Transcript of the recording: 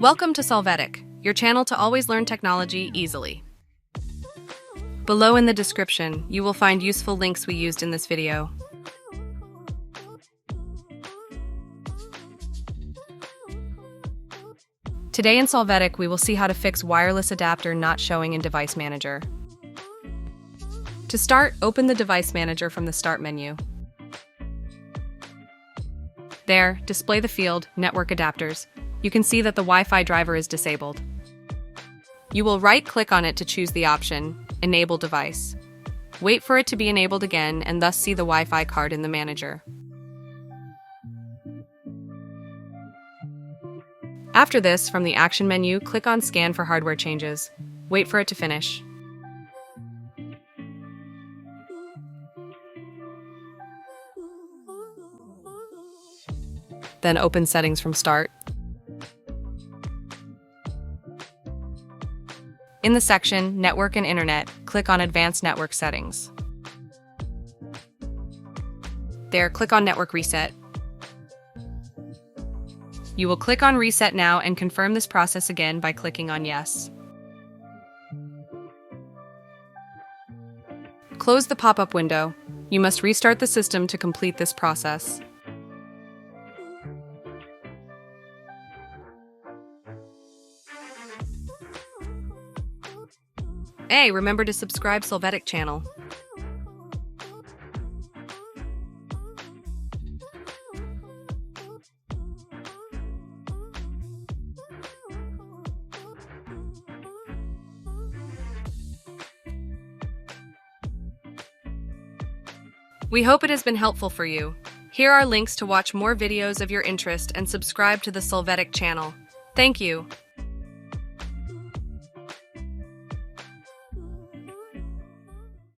Welcome to Solvetic, your channel to always learn technology easily. Below in the description, you will find useful links we used in this video. Today in Solvetic, we will see how to fix wireless adapter not showing in Device Manager. To start, open the Device Manager from the Start menu. There, display the field, Network Adapters. You can see that the Wi-Fi driver is disabled. You will right-click on it to choose the option, Enable Device. Wait for it to be enabled again and thus see the Wi-Fi card in the manager. After this, from the Action menu, click on Scan for hardware changes. Wait for it to finish. Then open Settings from Start. In the section Network and Internet, click on Advanced Network Settings. There, click on Network Reset. You will click on Reset Now and confirm this process again by clicking on Yes. Close the pop-up window. You must restart the system to complete this process. Hey, remember to subscribe Solvetic channel. We hope it has been helpful for you. Here are links to watch more videos of your interest and subscribe to the Solvetic channel. Thank you.